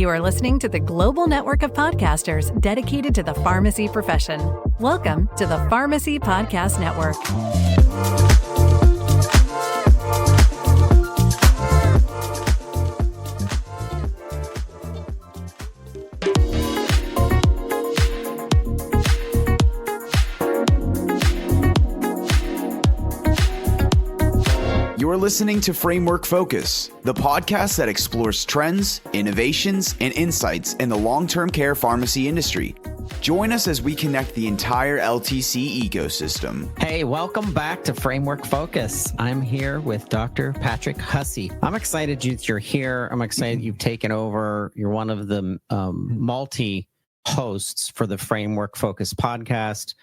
You are listening to the global network of podcasters dedicated to the pharmacy profession. Welcome to the Pharmacy Podcast Network. You're listening to FrameworkFocus, the podcast that explores trends, innovations, and insights in the long-term care pharmacy industry. Join us as we connect the entire LTC ecosystem. Hey, welcome back to FrameworkFocus. I'm here with Dr. Patrick Hussey. I'm excited you're here. I'm excited you've taken over. You're one of the multi-hosts for the FrameworkFocus podcast.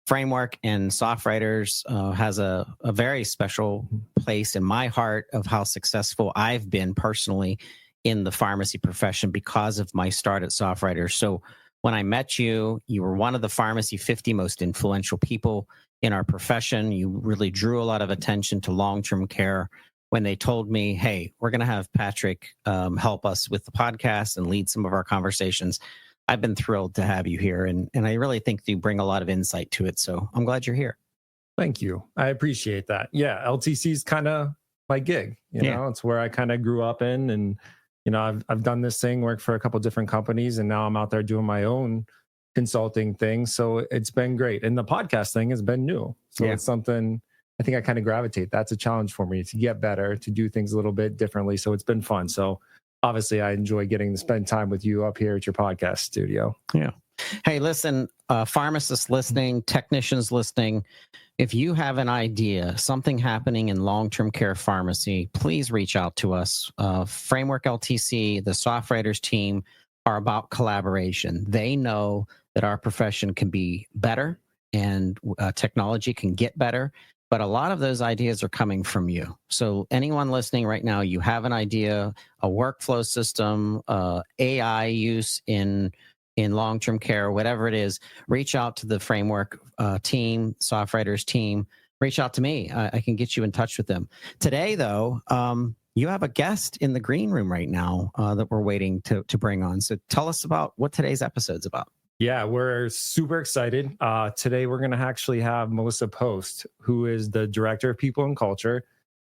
Framework and SoftWriters has a very special place in my heart of how successful I've been personally in the pharmacy profession because of my start at SoftWriters. So when I met you, you were one of the pharmacy 50 most influential people in our profession. You really drew a lot of attention to long-term care. When they told me, hey, we're going to have Patrick help us with the podcast and lead some of our conversations, I've been thrilled to have you here, and I really think you bring a lot of insight to it. So I'm glad you're here. Thank you. I appreciate that. Yeah, LTC is kind of my gig. You know, it's where I kind of grew up in, and you know, I've done this thing, worked for a couple different companies, and now I'm out there doing my own consulting thing. So it's been great, and the podcast thing has been new. So it's something I think I kind of gravitate. That's a challenge for me to get better, to do things a little bit differently. So it's been fun. So obviously, I enjoy getting to spend time with you up here at your podcast studio. Yeah. Hey, listen, pharmacists listening, technicians listening, if you have an idea, something happening in long-term care pharmacy, please reach out to us. Framework LTC, the SoftWriters team are about collaboration. They know that our profession can be better and technology can get better. But a lot of those ideas are coming from you. So anyone listening right now, you have an idea, a workflow system, AI use in long-term care, whatever it is, reach out to the Framework team, SoftWriters team. Reach out to me. I can get you in touch with them. Today, though, you have a guest in the green room right now that we're waiting to bring on. So tell us about what today's episode's about. Yeah, we're super excited. Today, we're going to actually have Melissa Post, who is the Director of People and Culture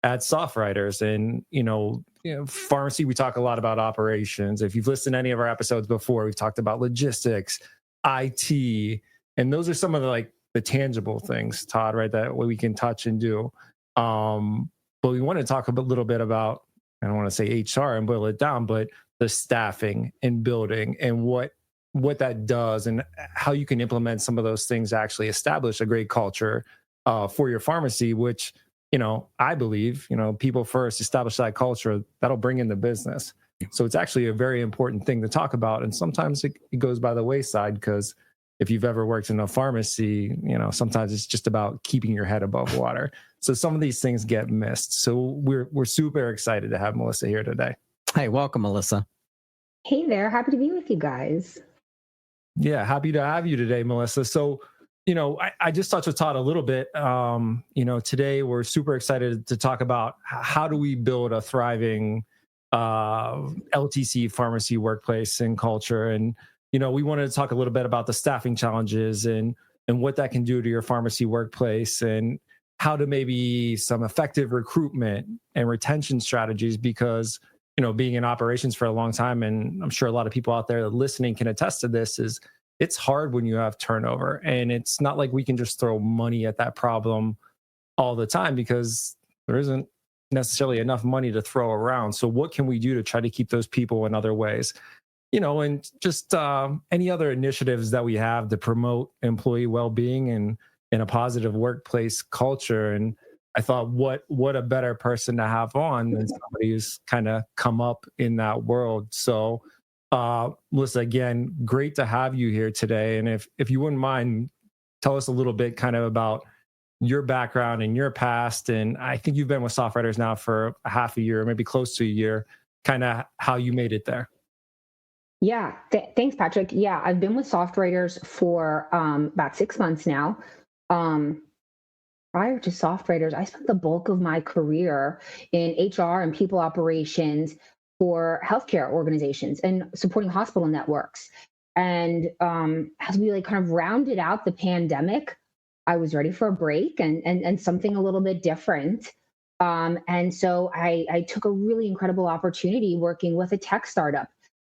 at SoftWriters. And, you know, pharmacy, we talk a lot about operations. If you've listened to any of our episodes before, we've talked about logistics, IT, and those are some of the tangible things, Todd, right, that we can touch and do. But we want to talk a little bit about, I don't want to say HR and boil it down, but the staffing and building and what that does and how you can implement some of those things to actually establish a great culture for your pharmacy, which, you know, I believe, you know, people first establish that culture, that'll bring in the business. So it's actually a very important thing to talk about. And sometimes it goes by the wayside because if you've ever worked in a pharmacy, you know, sometimes it's just about keeping your head above water. So some of these things get missed. So we're super excited to have Melissa here today. Hey, welcome, Melissa. Hey there. Happy to be with you guys. Yeah, happy to have you today, Melissa. So, you know, I just touched with Todd a little bit. You know, today we're super excited to talk about how do we build a thriving LTC pharmacy workplace and culture. And, you know, we wanted to talk a little bit about the staffing challenges and what that can do to your pharmacy workplace and how to maybe some effective recruitment and retention strategies because, you know, being in operations for a long time, and I'm sure a lot of people out there listening can attest to this, is it's hard when you have turnover. And it's not like we can just throw money at that problem all the time because there isn't necessarily enough money to throw around. So what can we do to try to keep those people in other ways? You know, and just any other initiatives that we have to promote employee well-being and a positive workplace culture. And I thought, what a better person to have on than somebody who's kind of come up in that world. So, Melissa, again, great to have you here today. And if you wouldn't mind, tell us a little bit kind of about your background and your past. And I think you've been with SoftWriters now for a half a year, maybe close to a year, kind of how you made it there. Yeah, thanks, Patrick. Yeah, I've been with SoftWriters for about 6 months now. Prior to SoftWriters, I spent the bulk of my career in HR and people operations, for healthcare organizations and supporting hospital networks. And as we like kind of rounded out the pandemic, I was ready for a break and something a little bit different. And so I took a really incredible opportunity working with a tech startup.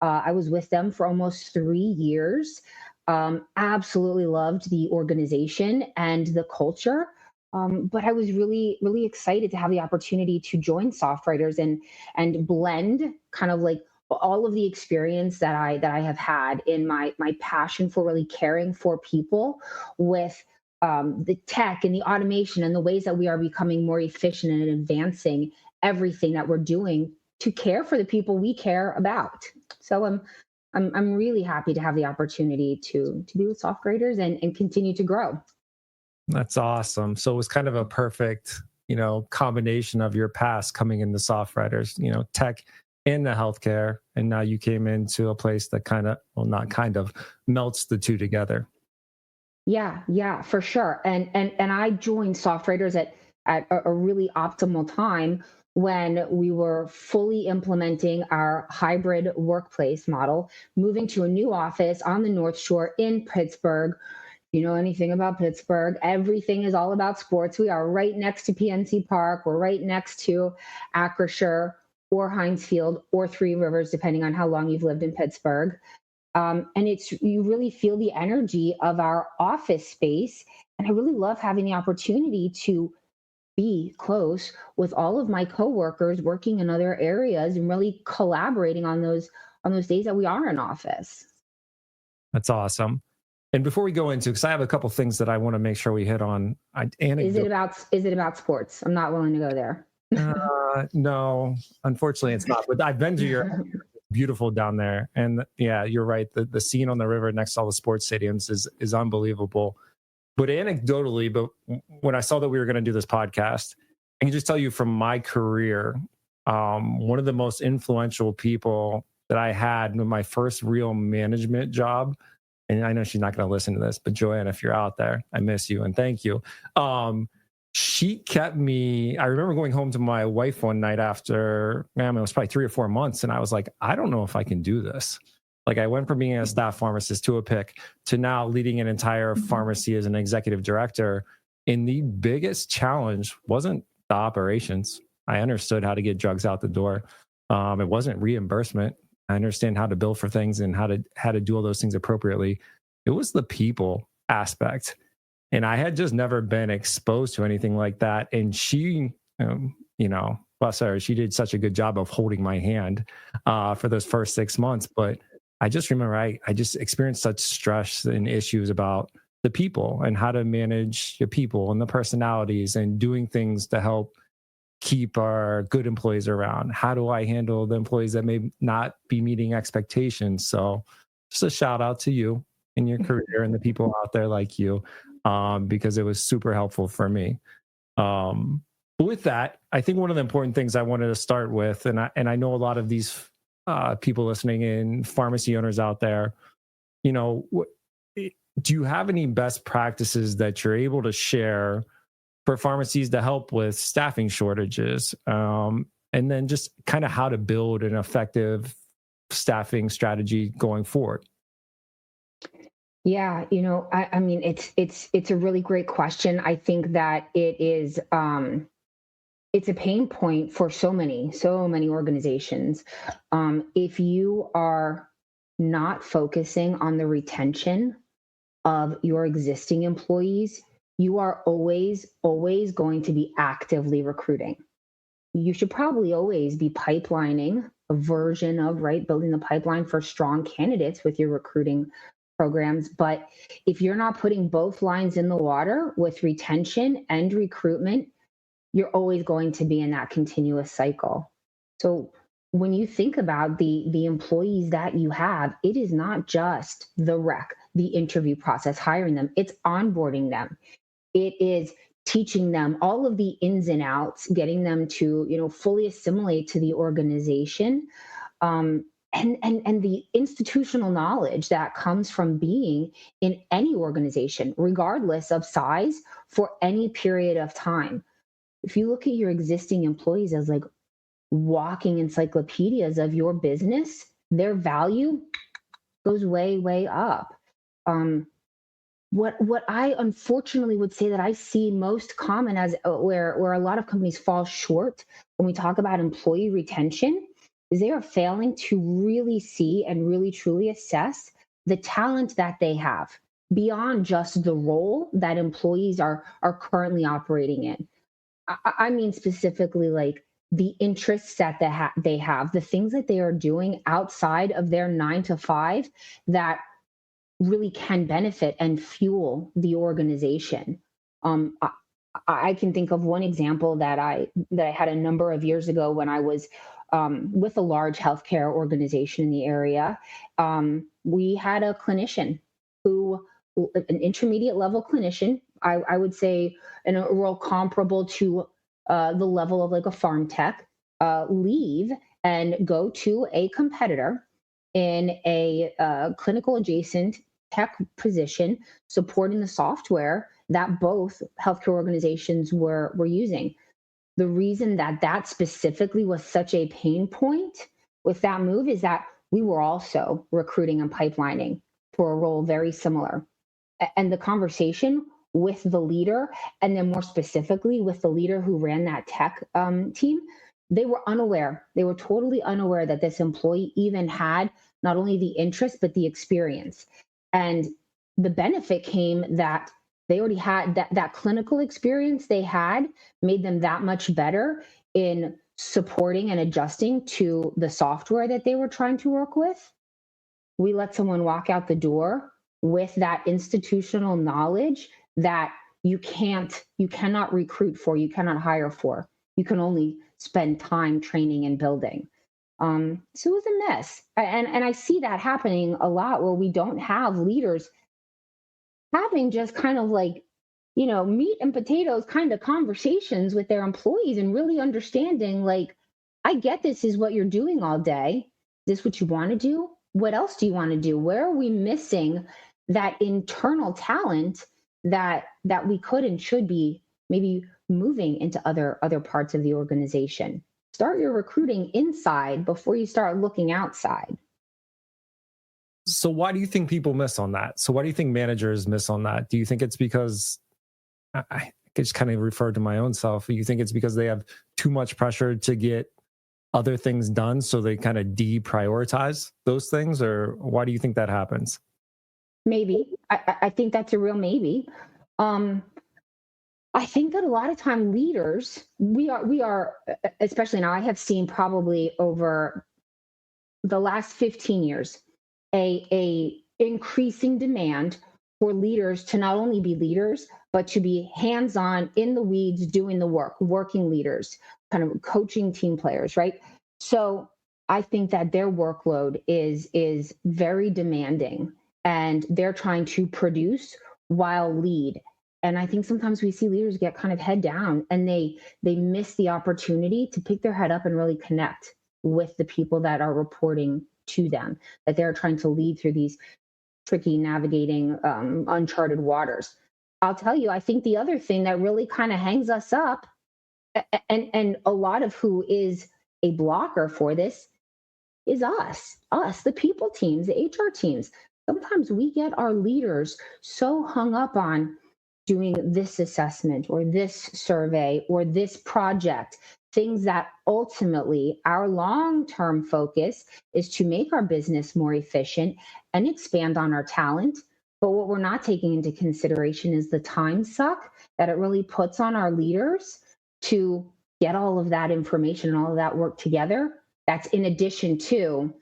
I was with them for almost 3 years. Absolutely loved the organization and the culture. But I was really, really excited to have the opportunity to join SoftWriters and blend kind of like all of the experience that I have had in my passion for really caring for people with the tech and the automation and the ways that we are becoming more efficient and advancing everything that we're doing to care for the people we care about. So I'm really happy to have the opportunity to be with SoftWriters and continue to grow. That's awesome. So it was kind of a perfect, combination of your past coming into SoftWriters, tech and the healthcare. And now you came into a place that not kind of melts the two together. Yeah, for sure. And I joined SoftWriters at a really optimal time when we were fully implementing our hybrid workplace model, moving to a new office on the North Shore in Pittsburgh. You know anything about Pittsburgh, everything is all about sports. We are right next to PNC Park. We're right next to Acrisure or Heinz Field or Three Rivers, depending on how long you've lived in Pittsburgh. And you really feel the energy of our office space. And I really love having the opportunity to be close with all of my coworkers working in other areas and really collaborating on those days that we are in office. That's awesome. And before we go into, because I have a couple things that I want to make sure we hit on. Is it about sports? I'm not willing to go there. No, unfortunately, it's not. But I've been to your beautiful down there, and yeah, you're right. The scene on the river next to all the sports stadiums is unbelievable. But anecdotally, when I saw that we were going to do this podcast, I can just tell you from my career, one of the most influential people that I had in my first real management job. And I know she's not going to listen to this, but Joanne, if you're out there, I miss you and thank you. She kept me. I remember going home to my wife one night after, it was probably 3 or 4 months. And I was like, I don't know if I can do this. Like I went from being a staff pharmacist to a pick to now leading an entire pharmacy as an executive director. And the biggest challenge wasn't the operations. I understood how to get drugs out the door. It wasn't reimbursement. I understand how to bill for things and how to do all those things appropriately. It was the people aspect. And I had just never been exposed to anything like that. And she, bless her, she did such a good job of holding my hand for those first 6 months. But I just remember I just experienced such stress and issues about the people and how to manage the people and the personalities and doing things to help keep our good employees around. How do I handle the employees that may not be meeting expectations? So just a shout out to you and your career and the people out there like you, because it was super helpful for me. With that, I think one of the important things I wanted to start with, and I know a lot of these people listening in, pharmacy owners out there, do you have any best practices that you're able to share for pharmacies to help with staffing shortages, and then just kind of how to build an effective staffing strategy going forward? Yeah, I mean, it's a really great question. I think that it is, it's a pain point for so many organizations. If you are not focusing on the retention of your existing employees, you are always going to be actively recruiting. You should probably always be pipelining a version of, building the pipeline for strong candidates with your recruiting programs. But if you're not putting both lines in the water with retention and recruitment, you're always going to be in that continuous cycle. So when you think about the employees that you have, it is not just the interview process, hiring them, it's onboarding them. It is teaching them all of the ins and outs, getting them to, fully assimilate to the organization, and the institutional knowledge that comes from being in any organization, regardless of size, for any period of time. If you look at your existing employees as like, walking encyclopedias of your business, their value goes way, way up. What I unfortunately would say that I see most common as where a lot of companies fall short when we talk about employee retention is they are failing to really see and really truly assess the talent that they have beyond just the role that employees are currently operating in. I mean specifically like the interests that they have, the things that they are doing outside of their 9 to 5 that really can benefit and fuel the organization. I can think of one example that I had a number of years ago when I was with a large healthcare organization in the area. We had a clinician who, an intermediate level clinician, I would say, in a role comparable to the level of like a farm tech, leave and go to a competitor in a clinical adjacent tech position supporting the software that both healthcare organizations were using. The reason that specifically was such a pain point with that move is that we were also recruiting and pipelining for a role very similar. And the conversation with the leader, and then more specifically with the leader who ran that tech team, they were unaware. They were totally unaware that this employee even had not only the interest, but the experience. And the benefit came that they already had that clinical experience they had made them that much better in supporting and adjusting to the software that they were trying to work with. We let someone walk out the door with that institutional knowledge that you cannot recruit for, you cannot hire for. You can only spend time training and building. So it was a mess. And I see that happening a lot where we don't have leaders having just kind of like, meat and potatoes kind of conversations with their employees and really understanding, like, I get this is what you're doing all day. Is this what you want to do? What else do you want to do? Where are we missing that internal talent that we could and should be maybe moving into other parts of the organization? Start your recruiting inside before you start looking outside. So why do you think people miss on that? So why do you think managers miss on that? Do you think it's because, I just kind of referred to my own self, you think it's because they have too much pressure to get other things done, so they kind of deprioritize those things? Or why do you think that happens? Maybe. I think that's a real maybe. I think that a lot of time leaders, we are, especially now, I have seen probably over the last 15 years, a increasing demand for leaders to not only be leaders, but to be hands-on in the weeds, doing the work, working leaders, kind of coaching team players, right? So I think that their workload is very demanding, and they're trying to produce while lead. And I think sometimes we see leaders get kind of head down and they miss the opportunity to pick their head up and really connect with the people that are reporting to them, that they're trying to lead through these tricky navigating uncharted waters. I'll tell you, I think the other thing that really kind of hangs us up, and a lot of who is a blocker for this, is us, the people teams, the HR teams. Sometimes we get our leaders so hung up on doing this assessment or this survey or this project, things that ultimately our long-term focus is to make our business more efficient and expand on our talent. But what we're not taking into consideration is the time suck that it really puts on our leaders to get all of that information and all of that work together. That's in addition to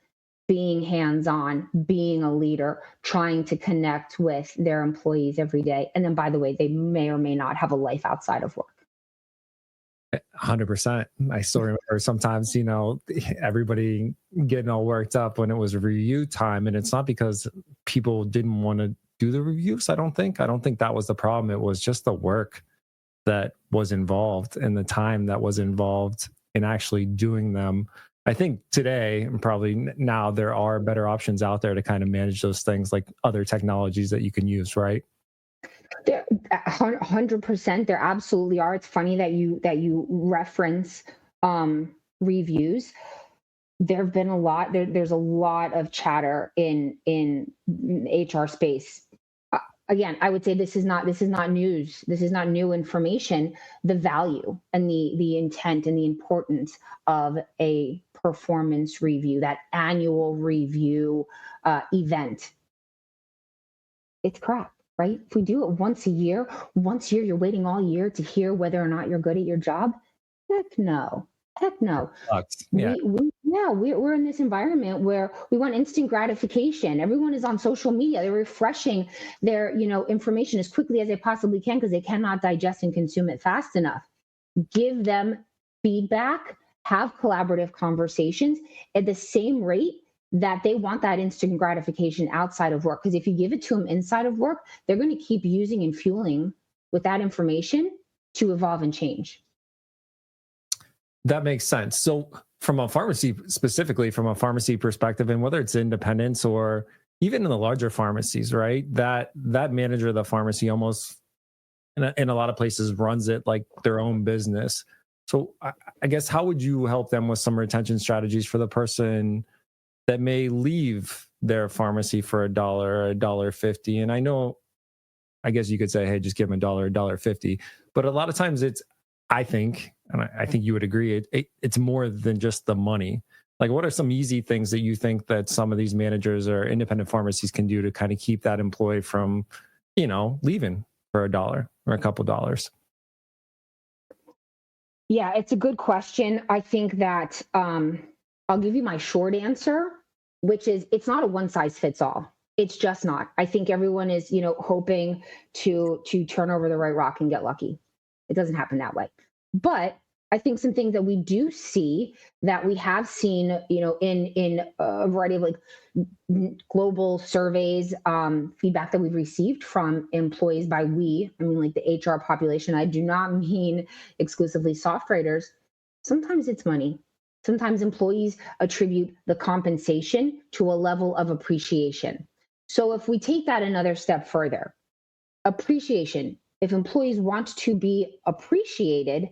being hands-on, being a leader, trying to connect with their employees every day. And then, by the way, they may or may not have a life outside of work. 100%. I still remember sometimes, everybody getting all worked up when it was review time. And it's not because people didn't want to do the reviews. I don't think that was the problem. It was just the work that was involved and the time that was involved in actually doing them. I think today, and probably now, there are better options out there to kind of manage those things, like other technologies that you can use, right? There, 100%, there absolutely are. It's funny that you reference reviews, there have been a lot. There's a lot of chatter in HR space. Again, I would say this is not news. This is not new information. The value and the intent and the importance of a performance review, that annual review event, it's crap, right? If we do it once a year, you're waiting all year to hear whether or not you're good at your job. Heck no. Yeah. We're in this environment where we want instant gratification. Everyone is on social media. They're refreshing their, information as quickly as they possibly can because they cannot digest and consume it fast enough. Give them feedback, have collaborative conversations at the same rate that they want that instant gratification outside of work. Because if you give it to them inside of work, they're going to keep using and fueling with that information to evolve and change. That makes sense. So from a pharmacy, specifically from a pharmacy perspective, and whether it's independents or even in the larger pharmacies, right? That manager of the pharmacy almost in a lot of places runs it like their own business. So I guess how would you help them with some retention strategies for the person that may leave their pharmacy for $1, $1.50? And I guess you could say, hey, just give them $1, $1.50. But a lot of times I think you would agree, it's more than just the money. Like, what are some easy things that you think that some of these managers or independent pharmacies can do to kind of keep that employee from, leaving for $1 or a couple dollars? Yeah, it's a good question. I think that I'll give you my short answer, which is it's not a one size fits all. It's just not. I think everyone is, hoping to turn over the right rock and get lucky. It doesn't happen that way. But I think some things that we do see that we have seen, in a variety of global surveys, feedback that we've received from employees by the HR population. I do not mean exclusively SoftWriters. Sometimes it's money. Sometimes employees attribute the compensation to a level of appreciation. So if we take that another step further, appreciation. If employees want to be appreciated,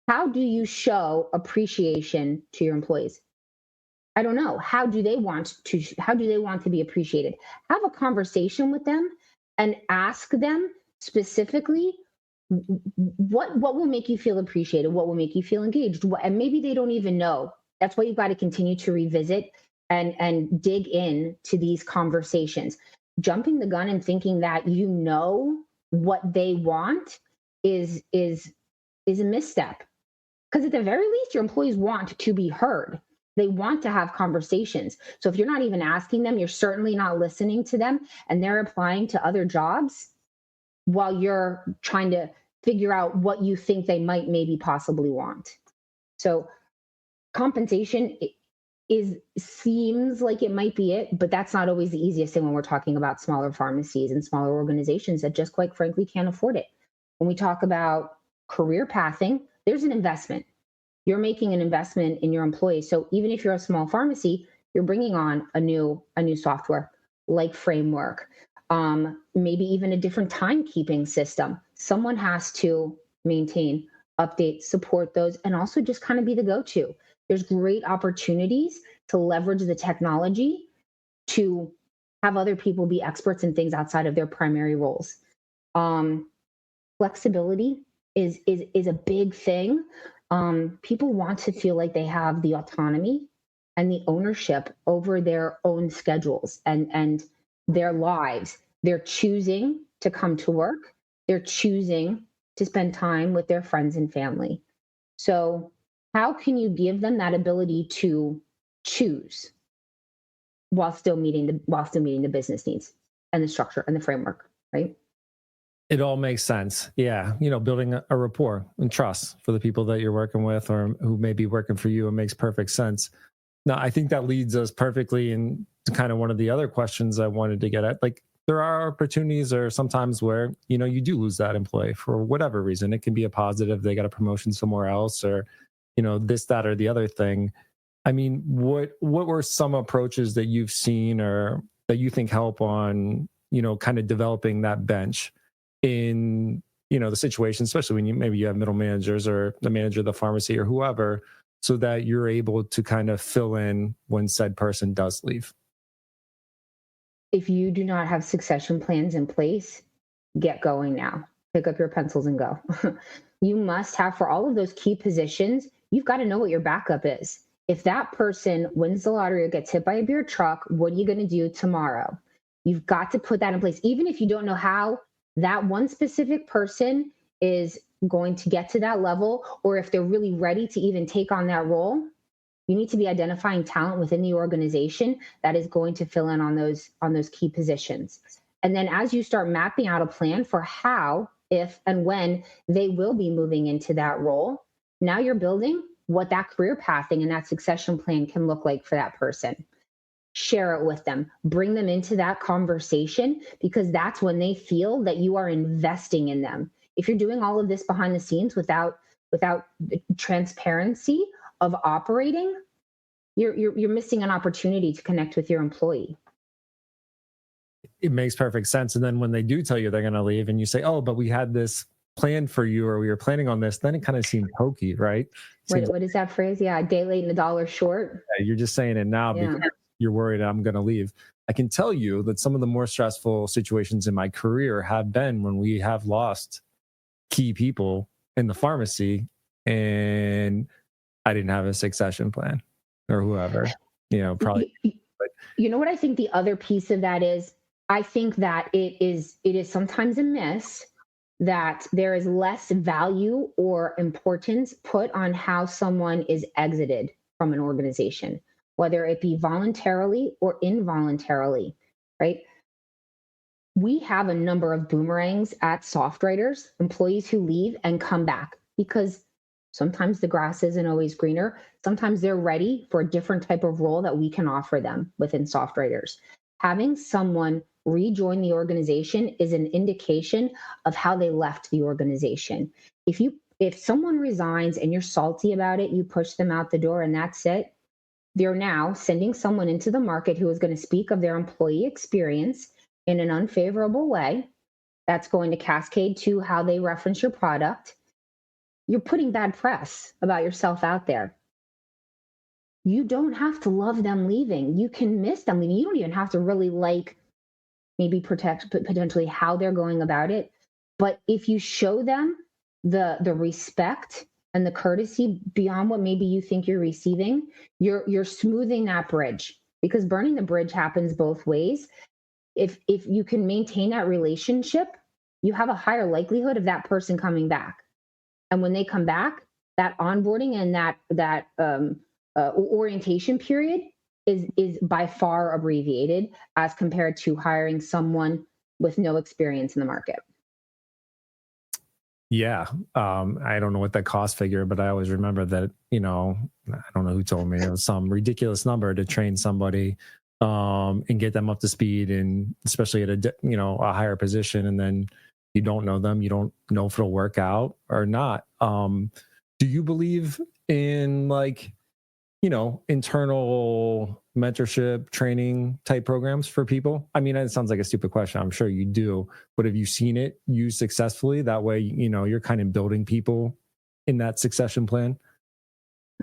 how do you show appreciation to your employees? I don't know. How do they want to be appreciated? Have a conversation with them and ask them specifically what will make you feel appreciated, what will make you feel engaged, and maybe they don't even know. That's why you've got to continue to revisit and dig in to these conversations. Jumping the gun and thinking that what they want is a misstep. Because at the very least, your employees want to be heard. They want to have conversations. So if you're not even asking them, you're certainly not listening to them, and they're applying to other jobs while you're trying to figure out what you think they might maybe possibly want. So compensation seems like it might be it, but that's not always the easiest thing when we're talking about smaller pharmacies and smaller organizations that just quite frankly can't afford it. When we talk about career pathing, there's an investment. You're making an investment in your employees. So even if you're a small pharmacy, you're bringing on a new software like Framework, maybe even a different timekeeping system. Someone has to maintain, update, support those, and also just kind of be the go-to. There's great opportunities to leverage the technology to have other people be experts in things outside of their primary roles. Flexibility is a big thing. People want to feel like they have the autonomy and the ownership over their own schedules and their lives. They're choosing to come to work. They're choosing to spend time with their friends and family. So how can you give them that ability to choose while still meeting the business needs and the structure and the framework, right? It all makes sense. Yeah. Building a rapport and trust for the people that you're working with or who may be working for you. It makes perfect sense. Now, I think that leads us perfectly into kind of one of the other questions I wanted to get at. Like, there are opportunities or sometimes where, you do lose that employee for whatever reason. It can be a positive. They got a promotion somewhere else or, this, that, or the other thing. I mean, what were some approaches that you've seen or that you think help on, kind of developing that bench in, the situation, especially when you have middle managers or the manager of the pharmacy or whoever so that you're able to kind of fill in when said person does leave? If you do not have succession plans in place, get going now. Pick up your pencils and go. You must have, for all of those key positions, you've got to know what your backup is. If that person wins the lottery or gets hit by a beer truck, what are you going to do tomorrow? You've got to put that in place. Even if you don't know how that one specific person is going to get to that level, or if they're really ready to even take on that role, you need to be identifying talent within the organization that is going to fill in on those key positions. And then as you start mapping out a plan for how, if, and when they will be moving into that role, now you're building what that career pathing and that succession plan can look like for that person. Share it with them, bring them into that conversation, because that's when they feel that you are investing in them. If you're doing all of this behind the scenes without transparency of operating, you're missing an opportunity to connect with your employee. It makes perfect sense. And then when they do tell you they're going to leave and you say, oh, but we had this plan for you, or we were planning on this, then it kind of seems hokey, right? What is that phrase? Yeah, a day late and a dollar short. Yeah, you're just saying it now because you're worried I'm going to leave. I can tell you that some of the more stressful situations in my career have been when we have lost key people in the pharmacy and I didn't have a succession plan, or whoever, probably. You know what I think the other piece of that is? I think that it is sometimes a miss that there is less value or importance put on how someone is exited from an organization, whether it be voluntarily or involuntarily, right? We have a number of boomerangs at SoftWriters, employees who leave and come back because sometimes the grass isn't always greener. Sometimes they're ready for a different type of role that we can offer them within SoftWriters. Having someone rejoin the organization is an indication of how they left the organization. If someone resigns and you're salty about it, you push them out the door and that's it, they're now sending someone into the market who is going to speak of their employee experience in an unfavorable way. That's going to cascade to how they reference your product. You're putting bad press about yourself out there. You don't have to love them leaving. You can miss them leaving. You don't even have to really maybe protect potentially how they're going about it. But if you show them the respect and the courtesy beyond what maybe you think you're receiving, you're smoothing that bridge, because burning the bridge happens both ways. If you can maintain that relationship, you have a higher likelihood of that person coming back. And when they come back, that onboarding and that orientation period is by far abbreviated as compared to hiring someone with no experience in the market. Yeah. I don't know what that cost figure, but I always remember that, I don't know who told me, it was some ridiculous number to train somebody and get them up to speed, and especially at a higher position. And then you don't know them. You don't know if it'll work out or not. Do you believe in internal mentorship training type programs for people? I mean, it sounds like a stupid question. I'm sure you do, but have you seen it used successfully? That way, you're kind of building people in that succession plan.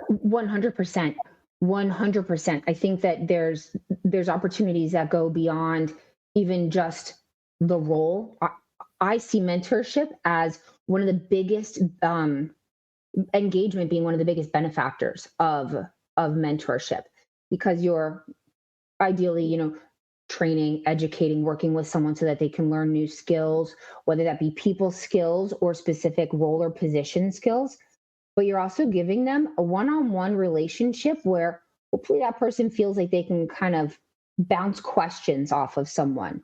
100%. 100%. I think that there's opportunities that go beyond even just the role. I see mentorship as one of the biggest engagement being one of the biggest benefactors of mentorship, because you're ideally, training, educating, working with someone so that they can learn new skills, whether that be people skills or specific role or position skills. But you're also giving them a one-on-one relationship where hopefully that person feels like they can kind of bounce questions off of someone.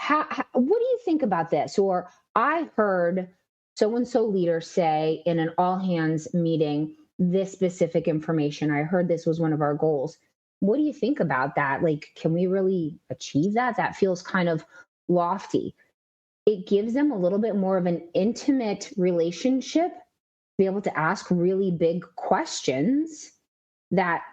What do you think about this? Or I heard so-and-so leader say in an all-hands meeting this specific information. I heard this was one of our goals. What do you think about that? Can we really achieve that? That feels kind of lofty. It gives them a little bit more of an intimate relationship, be able to ask really big questions that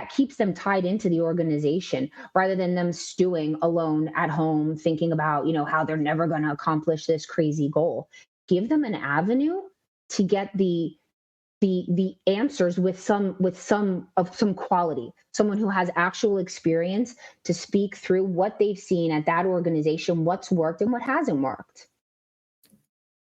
keeps them tied into the organization, rather than them stewing alone at home, thinking about, how they're never going to accomplish this crazy goal. Give them an avenue to get the the answers with some quality, someone who has actual experience to speak through what they've seen at that organization, what's worked and what hasn't worked.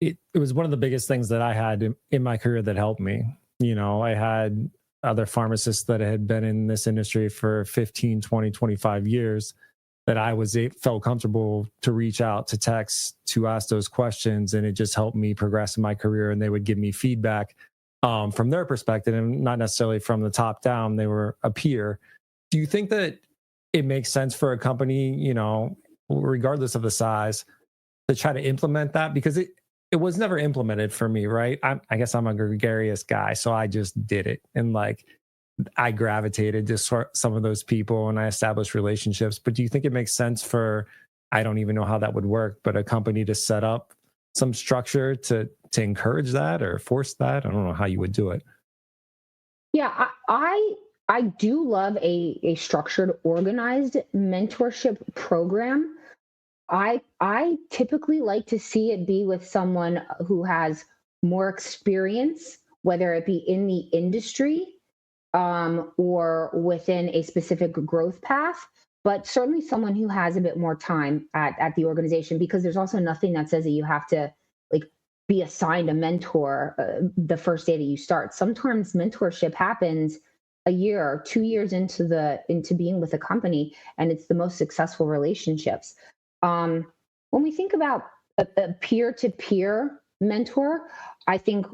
It was one of the biggest things that I had in my career that helped me. I had other pharmacists that had been in this industry for 15, 20, 25 years that I felt comfortable to reach out, to text, to ask those questions. And it just helped me progress in my career. And they would give me feedback from their perspective and not necessarily from the top down. They were a peer. Do you think that it makes sense for a company, regardless of the size, to try to implement that? Because it was never implemented for me, right? I guess I'm a gregarious guy, so I just did it. And I gravitated to some of those people and I established relationships. But do you think it makes sense for, I don't even know how that would work, but a company to set up some structure to encourage that or force that? I don't know how you would do it. Yeah, I do love a structured, organized mentorship program. I typically like to see it be with someone who has more experience, whether it be in the industry or within a specific growth path, but certainly someone who has a bit more time at the organization, because there's also nothing that says that you have to be assigned a mentor the first day that you start. Sometimes mentorship happens a year or 2 years into being with a company, and it's the most successful relationships. When we think about a peer-to-peer mentor, I think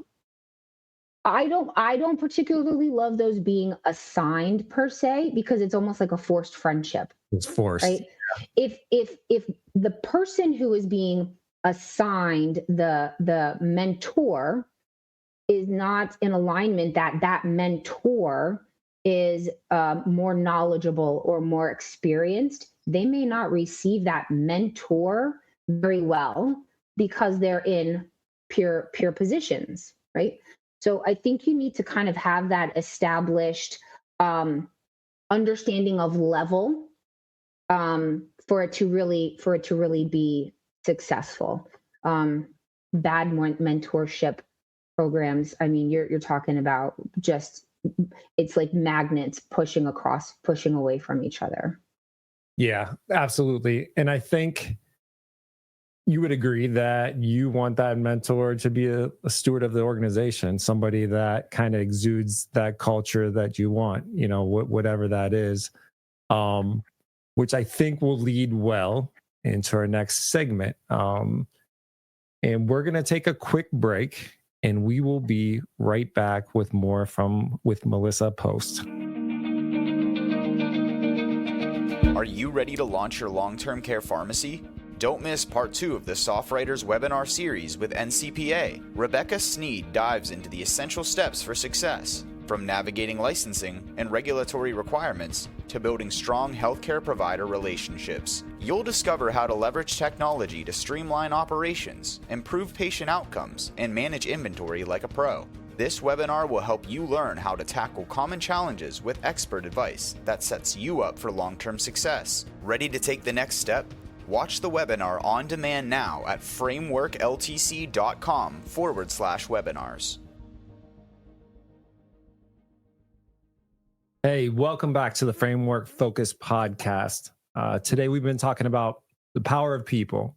I don't particularly love those being assigned per se, because it's almost like a forced friendship. It's forced. Right? If the person who is being assigned the mentor is not in alignment, that mentor is more knowledgeable or more experienced, they may not receive that mentor very well because they're in peer positions, right? So I think you need to kind of have that established understanding of level for it to really be successsul. Bad mentorship programs, I mean, you're talking about just, it's like magnets pushing away from each other. Yeah, absolutely. And I think you would agree that you want that mentor to be a steward of the organization, somebody that kind of exudes that culture that you want, whatever that is, which I think will lead well into our next segment. And we're going to take a quick break, and we will be right back with more with Melissa Post. Are you ready to launch your long-term care pharmacy? Don't miss part 2 of the SoftWriters webinar series with NCPA. Rebecca Sneed dives into the essential steps for success, from navigating licensing and regulatory requirements to building strong healthcare provider relationships. You'll discover how to leverage technology to streamline operations, improve patient outcomes, and manage inventory like a pro. This webinar will help you learn how to tackle common challenges with expert advice that sets you up for long-term success. Ready to take the next step? Watch the webinar on demand now at frameworkltc.com/webinars. Hey, welcome back to the Framework Focus podcast. Today, we've been talking about the power of people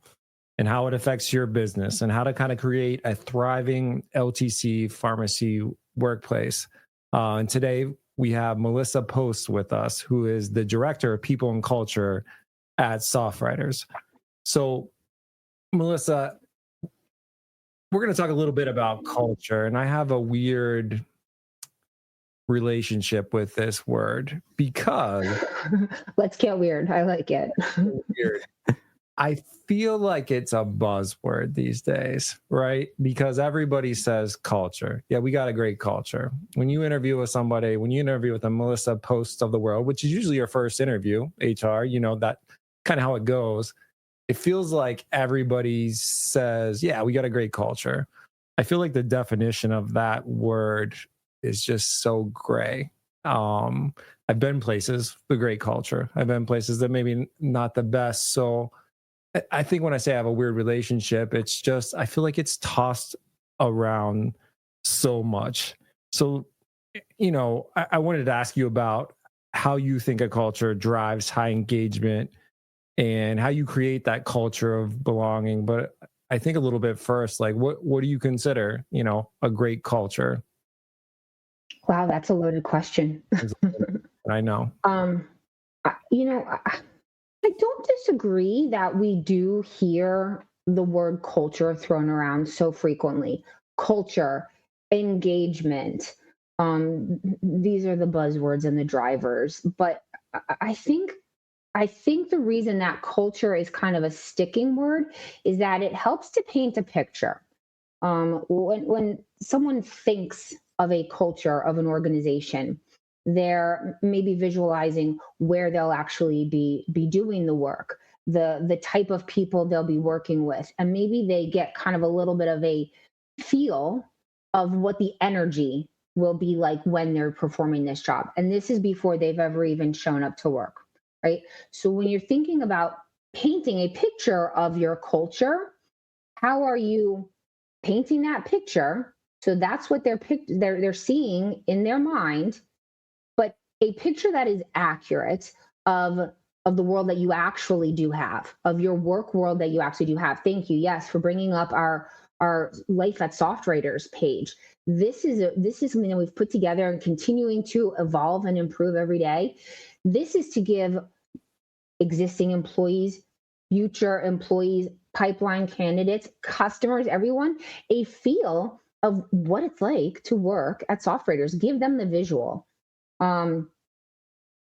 and how it affects your business and how to kind of create a thriving LTC pharmacy workplace. And today, we have Melissa Post with us, who is the Director of People and Culture at SoftWriters. So, Melissa, we're going to talk a little bit about culture, and I have a weird relationship with this word because let's get weird. I like it. Weird. I feel like it's a buzzword these days, right? Because everybody says culture. Yeah, we got a great culture. When you interview with somebody, when you interview with a Melissa Post of the world, which is usually your first interview, HR, that kind of how it goes. It feels like everybody says, yeah, we got a great culture. I feel like the definition of that word is just so gray. I've been places with great culture. I've been places that maybe not the best. So I think when I say I have a weird relationship, it's just, I feel like it's tossed around so much. So, I wanted to ask you about how you think a culture drives high engagement and how you create that culture of belonging. But I think a little bit first, like what do you consider, a great culture? Wow, that's a loaded question. I know. I don't disagree that we do hear the word culture thrown around so frequently. Culture, engagement. These are the buzzwords and the drivers. But I think the reason that culture is kind of a sticking word is that it helps to paint a picture. When someone thinks of a culture of an organization, they're maybe visualizing where they'll actually be doing the work, the type of people they'll be working with, and maybe they get kind of a little bit of a feel of what the energy will be like when they're performing this job. And this is before they've ever even shown up to work, right? So when you're thinking about painting a picture of your culture, how are you painting that picture? So that's what they're seeing in their mind, but a picture that is accurate of the world that you actually do have, of your work world that you actually do have. Thank you, yes, for bringing up our Life at SoftWriters page. This is something that we've put together and continuing to evolve and improve every day. This is to give existing employees, future employees, pipeline candidates, customers, everyone, a feel of what it's like to work at SoftWriters. Give them the visual.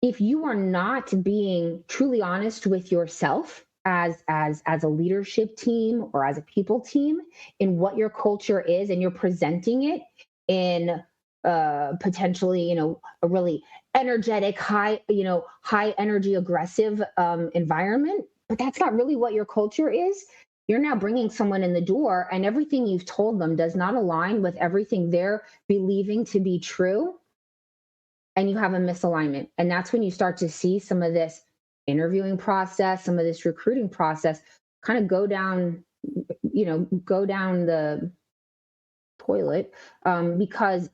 If you are not being truly honest with yourself as a leadership team or as a people team in what your culture is, and you're presenting it in potentially, a really energetic, high energy, aggressive environment, but that's not really what your culture is. You're now bringing someone in the door, and everything you've told them does not align with everything they're believing to be true. And you have a misalignment. And that's when you start to see some of this interviewing process, some of this recruiting process kind of go down the toilet, because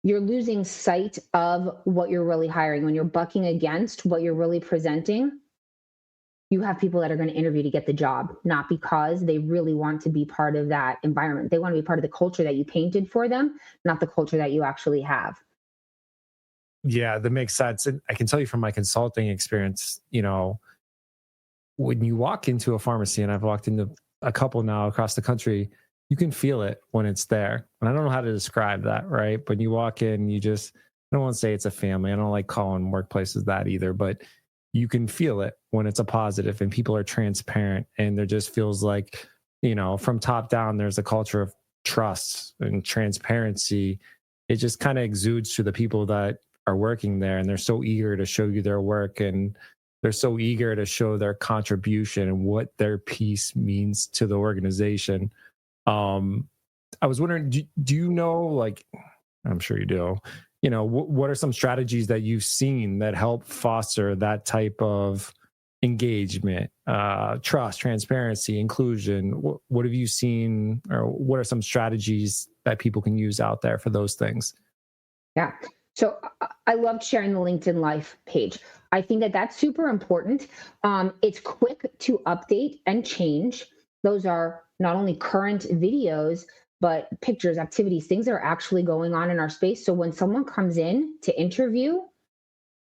you're losing sight of what you're really hiring. When you're bucking against what you're really presenting, you have people that are going to interview to get the job, not because they really want to be part of that environment. They want to be part of the culture that you painted for them, not the culture that you actually have. Yeah, that makes sense. And I can tell you from my consulting experience, when you walk into a pharmacy, and I've walked into a couple now across the country, you can feel it when it's there. And I don't know how to describe that, right? But you walk in, I don't want to say it's a family. I don't like calling workplaces that either, but you can feel it when it's a positive and people are transparent, and there just feels like, from top down, there's a culture of trust and transparency. It just kind of exudes to the people that are working there, and they're so eager to show you their work, and they're so eager to show their contribution and what their piece means to the organization. I was wondering, do you know, like, I'm sure you do, what are some strategies that you've seen that help foster that type of engagement, trust, transparency, inclusion? What have you seen, or what are some strategies that people can use out there for those things? Yeah. So I loved sharing the LinkedIn Life page. I think that that's super important. It's quick to update and change. Those are not only current videos, but pictures, activities, things that are actually going on in our space. So when someone comes in to interview,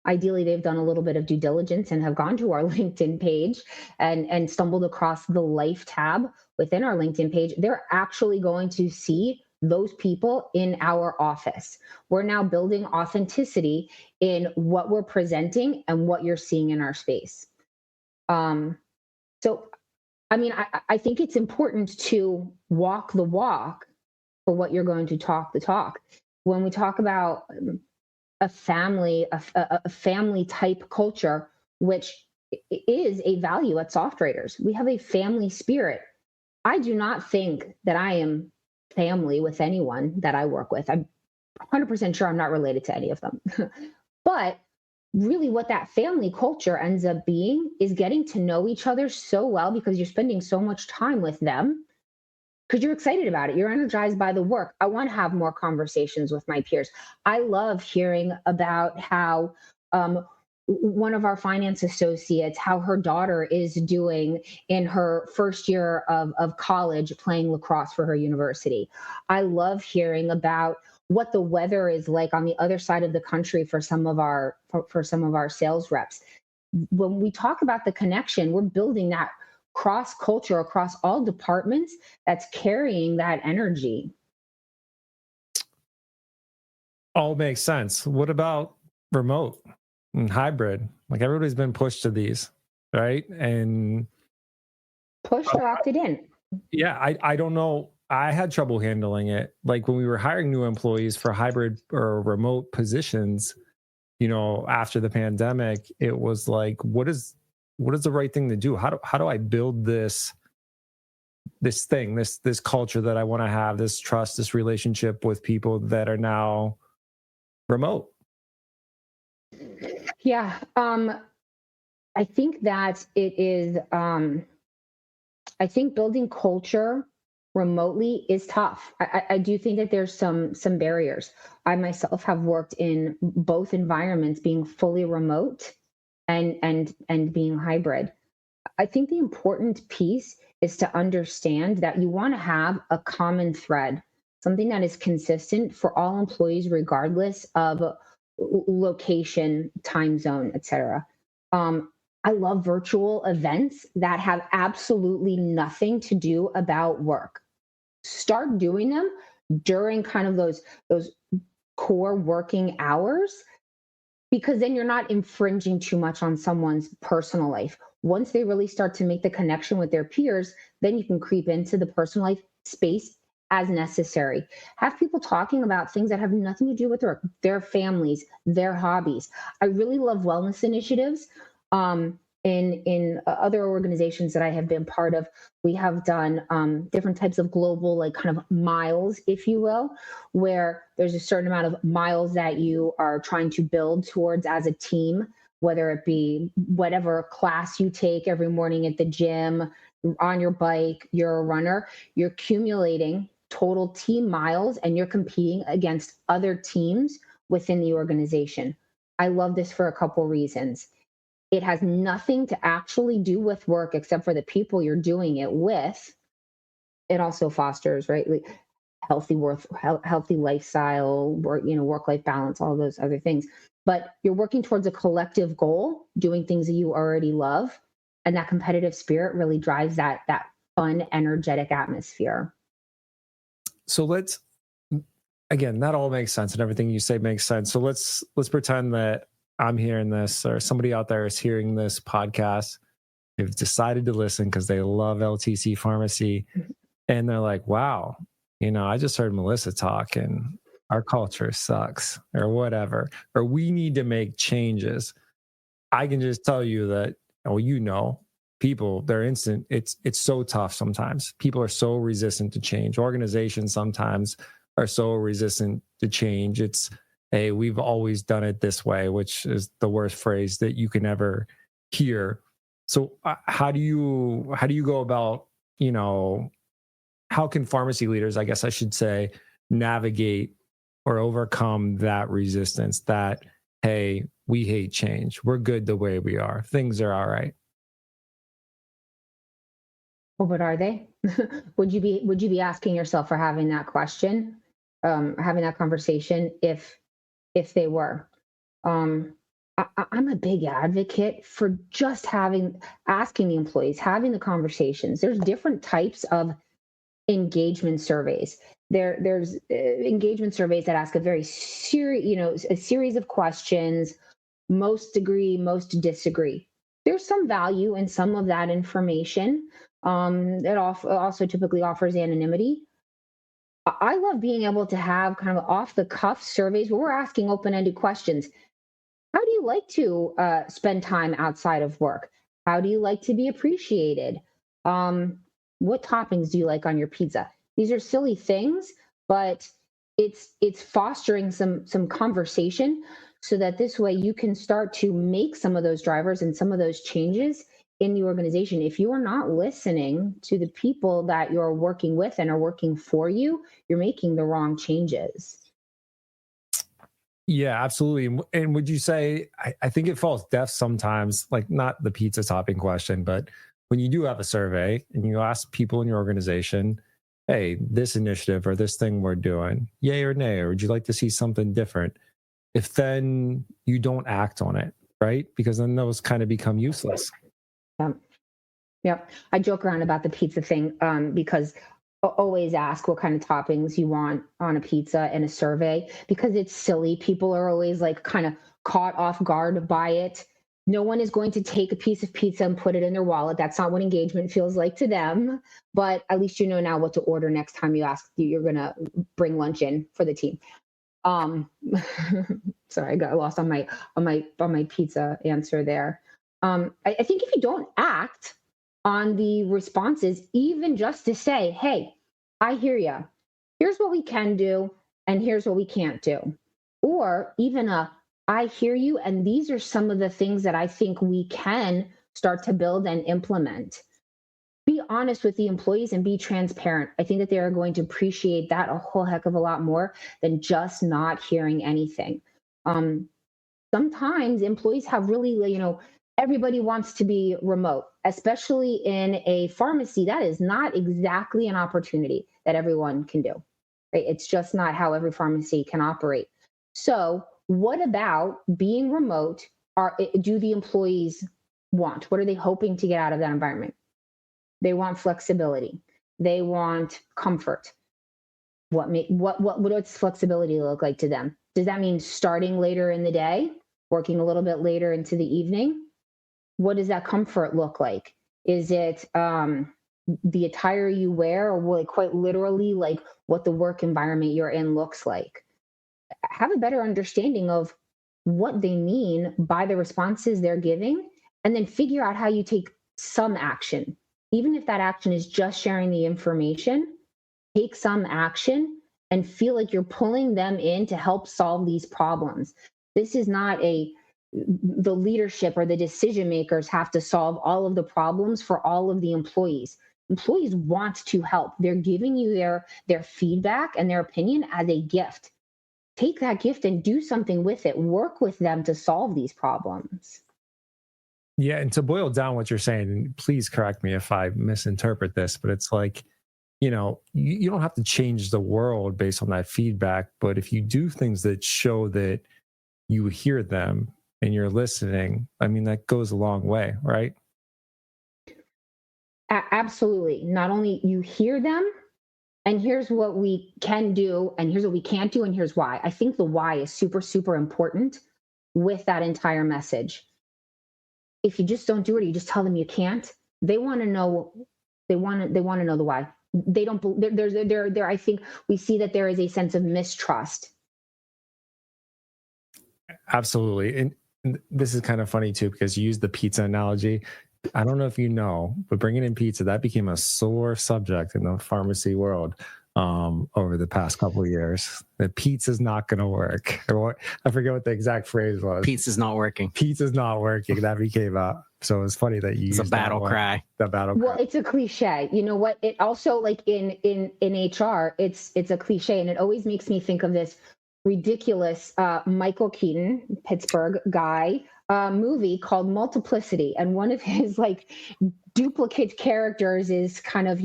ideally they've done a little bit of due diligence and have gone to our LinkedIn page and stumbled across the Life tab within our LinkedIn page. They're actually going to see those people in our office. We're now building authenticity in what we're presenting and what you're seeing in our space. So, I think it's important to walk the walk for what you're going to talk the talk. When we talk about a family type culture, which is a value at SoftWriters, we have a family spirit. I do not think that I am family with anyone that I work with. I'm 100% sure I'm not related to any of them. But really what that family culture ends up being is getting to know each other so well, because you're spending so much time with them, because you're excited about it. You're energized by the work. I want to have more conversations with my peers. I love hearing about how one of our finance associates, how her daughter is doing in her first year of college playing lacrosse for her university. I love hearing about what the weather is like on the other side of the country for some of our sales reps. When we talk about the connection, we're building that cross culture across all departments that's carrying that energy. All makes sense. What about remote and hybrid? Like, everybody's been pushed to these, right? And pushed or opted in. Yeah, I don't know. I had trouble handling it. Like, when we were hiring new employees for hybrid or remote positions, after the pandemic, it was like, what is the right thing to do? How do I build this culture that I want to have, this trust, this relationship with people that are now remote? Yeah. I think that it is, I think building culture remotely is tough. I do think that there's some barriers. I myself have worked in both environments, being fully remote and being hybrid. I think the important piece is to understand that you want to have a common thread, something that is consistent for all employees, regardless of location, time zone, etc. I love virtual events that have absolutely nothing to do about work. Start doing them during kind of those core working hours, because then you're not infringing too much on someone's personal life. Once they really start to make the connection with their peers, then you can creep into the personal life space as necessary. Have people talking about things that have nothing to do with their families, their hobbies. I really love wellness initiatives. In other organizations that I have been part of, we have done different types of global, like, kind of miles, if you will, where there's a certain amount of miles that you are trying to build towards as a team, whether it be whatever class you take every morning at the gym, on your bike, you're a runner, you're accumulating total team miles and you're competing against other teams within the organization. I love this for a couple reasons. It has nothing to actually do with work except for the people you're doing it with. It also fosters, right, healthy lifestyle, work-life balance, all those other things. But you're working towards a collective goal, doing things that you already love, and that competitive spirit really drives that fun, energetic atmosphere. So again, that all makes sense, and everything you say makes sense. So let's pretend that I'm hearing this, or somebody out there is hearing this podcast. They've decided to listen because they love LTC Pharmacy, and they're like, wow, I just heard Melissa talk and our culture sucks, or whatever, or we need to make changes. I can just tell you that, people, they're instant. It's so tough sometimes. People are so resistant to change. Organizations sometimes are so resistant to change. It's, hey, we've always done it this way, which is the worst phrase that you can ever hear. So how do you go about, how can pharmacy leaders, I guess I should say, navigate or overcome that resistance, that, hey, we hate change, we're good the way we are, things are all right? Well, but are they? Would you be asking yourself for having that question, having that conversation if they were? I'm a big advocate for just asking the employees, having the conversations. There's different types of engagement surveys. There's engagement surveys that ask a very serious, a series of questions. Most agree, most disagree. There's some value in some of that information. It also typically offers anonymity. I love being able to have kind of off the cuff surveys where we're asking open-ended questions. How do you like to spend time outside of work? How do you like to be appreciated? What toppings do you like on your pizza? These are silly things, but it's fostering some conversation so that this way you can start to make some of those drivers and some of those changes in the organization, if you are not listening to the people that you're working with and are working for you, you're making the wrong changes. Yeah, absolutely. And would you say, I think it falls deaf sometimes, like not the pizza topping question, but when you do have a survey and you ask people in your organization, hey, this initiative or this thing we're doing, yay or nay, or would you like to see something different? If then you don't act on it, right? Because then those kind of become useless. Yep. I joke around about the pizza thing because always ask what kind of toppings you want on a pizza in a survey, because it's silly. People are always like kind of caught off guard by it. No one is going to take a piece of pizza and put it in their wallet. That's not what engagement feels like to them. But at least you know now what to order next time you ask you're going to bring lunch in for the team. Sorry, I got lost on my pizza answer there. I think if you don't act on the responses, even just to say, hey, I hear you. Here's what we can do, and here's what we can't do. Or even I hear you, and these are some of the things that I think we can start to build and implement. Be honest with the employees and be transparent. I think that they are going to appreciate that a whole heck of a lot more than just not hearing anything. Sometimes employees have really, everybody wants to be remote, especially in a pharmacy. That is not exactly an opportunity that everyone can do. Right? It's just not how every pharmacy can operate. So what about being remote? Do the employees want? What are they hoping to get out of that environment? They want flexibility. They want comfort. What's flexibility look like to them? Does that mean starting later in the day, working a little bit later into the evening? What does that comfort look like? Is it the attire you wear, or like quite literally like what the work environment you're in looks like? Have a better understanding of what they mean by the responses they're giving, and then figure out how you take some action. Even if that action is just sharing the information, take some action and feel like you're pulling them in to help solve these problems. This is not the leadership or the decision makers have to solve all of the problems for all of the employees. Employees want to help. They're giving you their feedback and their opinion as a gift. Take that gift and do something with it. Work with them to solve these problems. Yeah, and to boil down what you're saying, and please correct me if I misinterpret this, but it's like, you don't have to change the world based on that feedback, but if you do things that show that you hear them and you're listening, I mean, that goes a long way, right? Absolutely. Not only you hear them, and here's what we can do, and here's what we can't do, and here's why. I think the why is super, super important with that entire message. If you just don't do it, or you just tell them you can't, they want to know. They want to know the why. They don't. There. I think we see that there is a sense of mistrust. Absolutely, and this is kind of funny too, because you used the pizza analogy. I don't know if you know, but bringing in pizza, that became a sore subject in the pharmacy world over the past couple of years. That pizza's not going to work. I forget what the exact phrase was. Pizza's not working. Pizza's not working. That became so it's funny that you used a battle cry. The battle cry. Well, it's a cliche. You know what? It also, like in HR, it's a cliche, and it always makes me think of this ridiculous Michael Keaton, Pittsburgh guy, movie called Multiplicity, and one of his like duplicate characters is kind of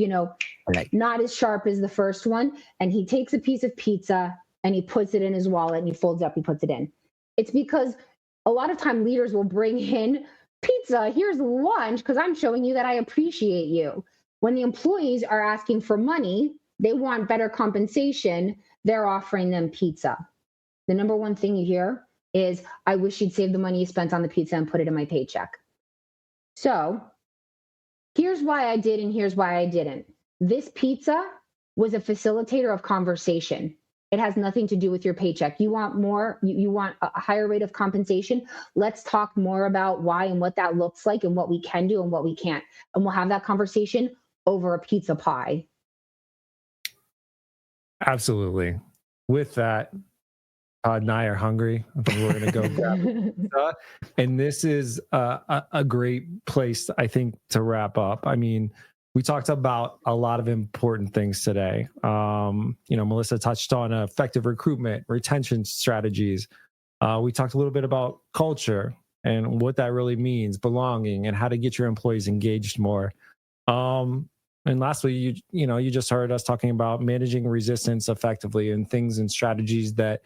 not as sharp as the first one, and he takes a piece of pizza and he puts it in his wallet and he folds up, he puts it in. It's because a lot of time leaders will bring in pizza, here's lunch, because I'm showing you that I appreciate you. When the employees are asking for money, they want better compensation, they're offering them pizza. The number one thing you hear is, I wish you'd save the money you spent on the pizza and put it in my paycheck. So here's why I did and here's why I didn't. This pizza was a facilitator of conversation. It has nothing to do with your paycheck. You want more, you want a higher rate of compensation. Let's talk more about why and what that looks like and what we can do and what we can't. And we'll have that conversation over a pizza pie. Absolutely. With that, Todd and I are hungry. I think we're going to go grab pizza. And this is a great place, I think, to wrap up. I mean, we talked about a lot of important things today. Melissa touched on effective recruitment, retention strategies. We talked a little bit about culture and what that really means, belonging, and how to get your employees engaged more. And lastly, you just heard us talking about managing resistance effectively and things and strategies that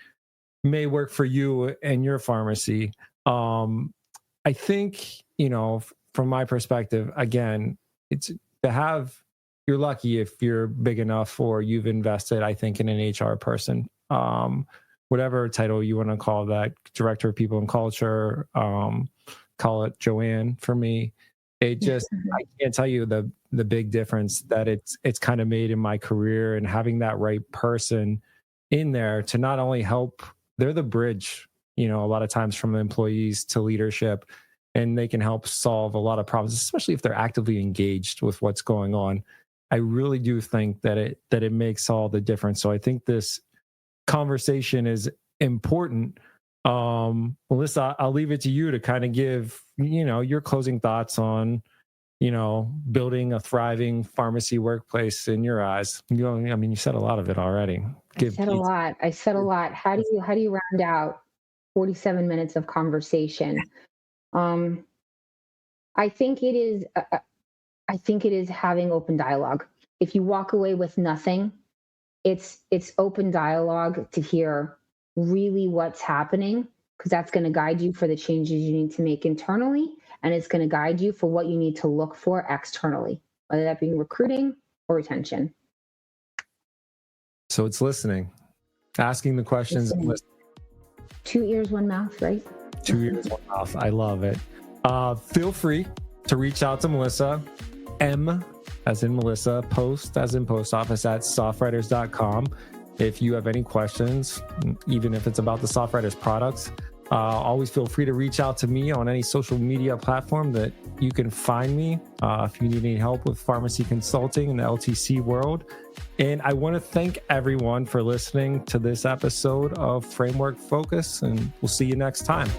may work for you and your pharmacy. I think, from my perspective, again, it's to have, you're lucky if you're big enough or you've invested, I think, in an HR person, whatever title you want to call that, director of people and culture, call it Joanne for me. It just, I can't tell you the big difference that it's kind of made in my career, and having that right person in there to not only help, they're the bridge, a lot of times from employees to leadership, and they can help solve a lot of problems, especially if they're actively engaged with what's going on. I really do think that it makes all the difference. So I think this conversation is important. Melissa, I'll leave it to you to kind of give, your closing thoughts on, building a thriving pharmacy workplace in your eyes. You said a lot of it already. I said a lot. How do you round out 47 minutes of conversation? I think it is having open dialogue. If you walk away with nothing, it's open dialogue to hear really what's happening, because that's going to guide you for the changes you need to make internally, and it's going to guide you for what you need to look for externally, whether that be recruiting or retention. So it's listening, asking the questions, and listening. 2 ears, 1 mouth, right? 2 ears, 1 mouth. I love it. Feel free to reach out to Melissa, M as in Melissa, post as in post office at SoftWriters.com. If you have any questions, even if it's about the SoftWriters products, always feel free to reach out to me on any social media platform that you can find me if you need any help with pharmacy consulting in the LTC world. And I want to thank everyone for listening to this episode of Framework Focus, and we'll see you next time.